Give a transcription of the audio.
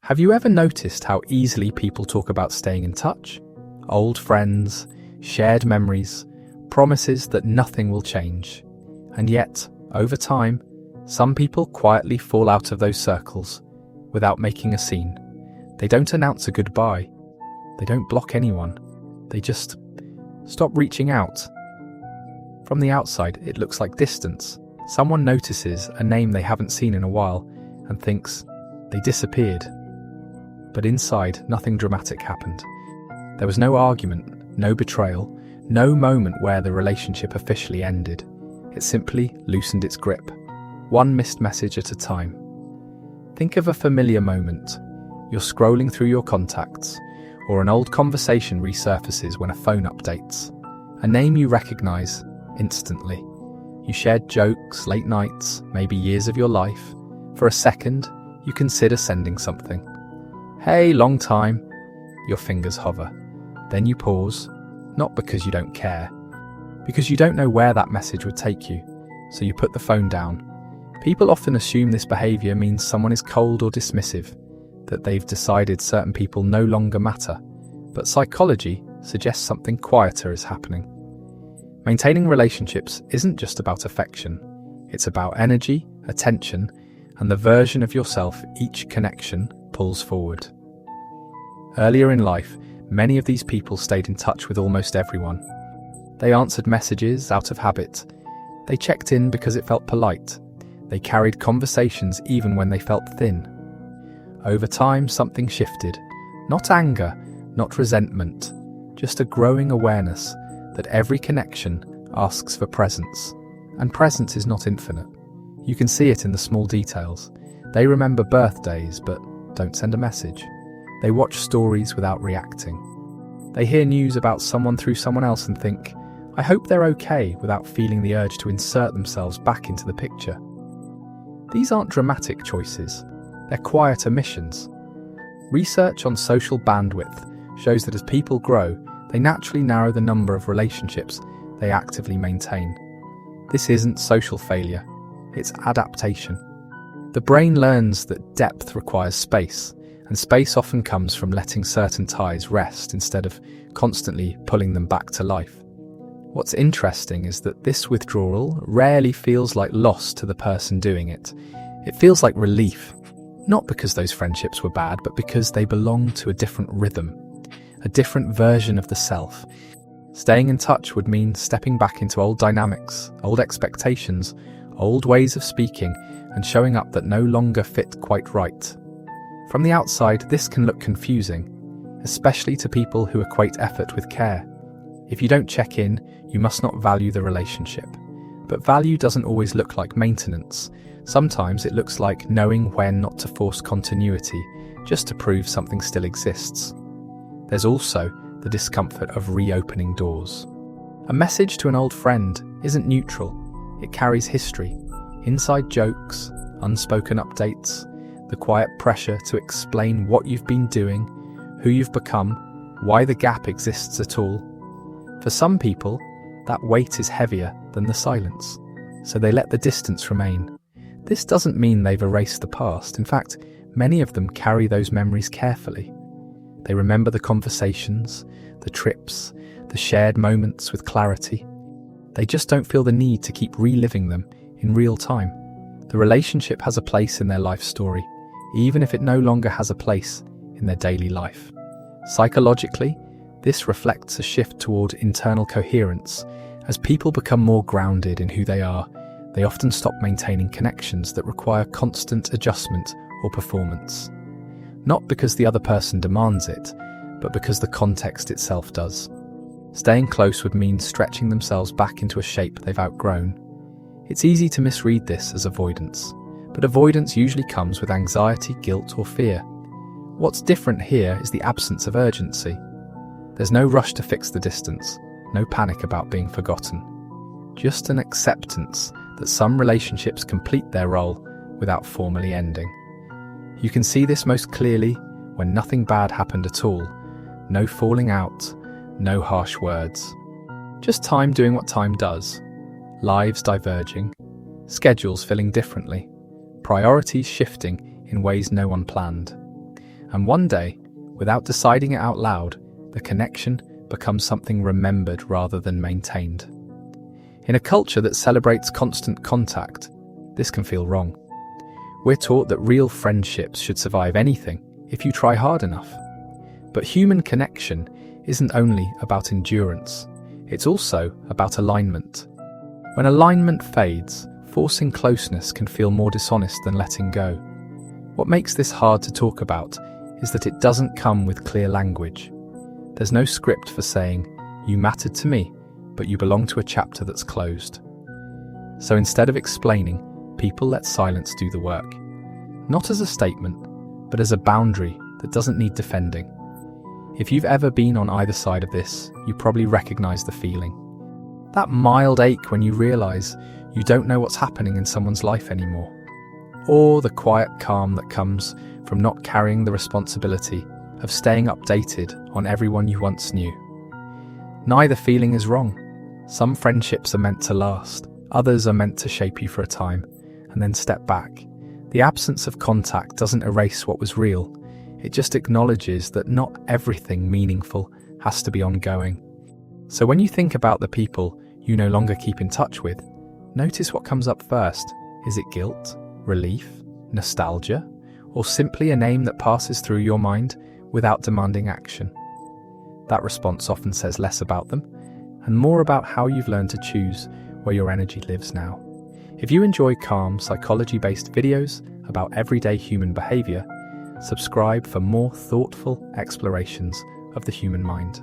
Have you ever noticed how easily people talk about staying in touch? Old friends, shared memories, promises that nothing will change. And yet, over time, some people quietly fall out of those circles without making a scene. They don't announce a goodbye. They don't block anyone. They just stop reaching out. From the outside, it looks like distance. Someone notices a name they haven't seen in a while and thinks they disappeared. But inside, nothing dramatic happened. There was no argument, no betrayal, no moment where the relationship officially ended. It simply loosened its grip, one missed message at a time. Think of a familiar moment. You're scrolling through your contacts, or an old conversation resurfaces when a phone updates. A name you recognize instantly. You shared jokes, late nights, maybe years of your life. For a second, you consider sending something. Hey, long time. Your fingers hover. Then you pause, not because you don't care, because you don't know where that message would take you, so you put the phone down. People often assume this behavior means someone is cold or dismissive, that they've decided certain people no longer matter, but psychology suggests something quieter is happening. Maintaining relationships isn't just about affection, it's about energy, attention, and the version of yourself each connection pulls forward. Earlier in life, many of these people stayed in touch with almost everyone. They answered messages out of habit. They checked in because it felt polite. They carried conversations even when they felt thin. Over time, something shifted. Not anger, not resentment, just a growing awareness that every connection asks for presence. And presence is not infinite. You can see it in the small details. They remember birthdays, but don't send a message. They watch stories without reacting. They hear news about someone through someone else and think, I hope they're okay, without feeling the urge to insert themselves back into the picture. These aren't dramatic choices. They're quiet omissions. Research on social bandwidth shows that as people grow, they naturally narrow the number of relationships they actively maintain. This isn't social failure, it's adaptation. The brain learns that depth requires space, and space often comes from letting certain ties rest instead of constantly pulling them back to life. What's interesting is that this withdrawal rarely feels like loss to the person doing it. It feels like relief, not because those friendships were bad, but because they belong to a different rhythm, a different version of the self. Staying in touch would mean stepping back into old dynamics, old expectations, old ways of speaking, and showing up that no longer fit quite right. From the outside, this can look confusing, especially to people who equate effort with care. If you don't check in, you must not value the relationship. But value doesn't always look like maintenance. Sometimes it looks like knowing when not to force continuity, just to prove something still exists. There's also the discomfort of reopening doors. A message to an old friend isn't neutral. It carries history, inside jokes, unspoken updates, the quiet pressure to explain what you've been doing, who you've become, why the gap exists at all. For some people, that weight is heavier than the silence, so they let the distance remain. This doesn't mean they've erased the past. In fact, many of them carry those memories carefully. They remember the conversations, the trips, the shared moments with clarity. They just don't feel the need to keep reliving them in real time. The relationship has a place in their life story, even if it no longer has a place in their daily life. Psychologically, this reflects a shift toward internal coherence. As people become more grounded in who they are, they often stop maintaining connections that require constant adjustment or performance. Not because the other person demands it, but because the context itself does. Staying close would mean stretching themselves back into a shape they've outgrown. It's easy to misread this as avoidance, but avoidance usually comes with anxiety, guilt, or fear. What's different here is the absence of urgency. There's no rush to fix the distance, no panic about being forgotten. Just an acceptance that some relationships complete their role without formally ending. You can see this most clearly when nothing bad happened at all. No falling out, no harsh words. Just time doing what time does. Lives diverging, schedules filling differently, priorities shifting in ways no one planned. And one day, without deciding it out loud, the connection becomes something remembered rather than maintained. In a culture that celebrates constant contact, this can feel wrong. We're taught that real friendships should survive anything if you try hard enough. But human connection isn't only about endurance, it's also about alignment. When alignment fades, forcing closeness can feel more dishonest than letting go. What makes this hard to talk about is that it doesn't come with clear language. There's no script for saying, "You mattered to me, but you belong to a chapter that's closed." So instead of explaining, people let silence do the work. Not as a statement, but as a boundary that doesn't need defending. If you've ever been on either side of this, you probably recognize the feeling. That mild ache when you realize you don't know what's happening in someone's life anymore. Or the quiet calm that comes from not carrying the responsibility of staying updated on everyone you once knew. Neither feeling is wrong. Some friendships are meant to last, others are meant to shape you for a time, and then step back. The absence of contact doesn't erase what was real, it just acknowledges that not everything meaningful has to be ongoing. So when you think about the people you no longer keep in touch with, notice what comes up first. Is it guilt, relief, nostalgia, or simply a name that passes through your mind without demanding action? That response often says less about them and more about how you've learned to choose where your energy lives now. If you enjoy calm, psychology-based videos about everyday human behavior, subscribe for more thoughtful explorations of the human mind.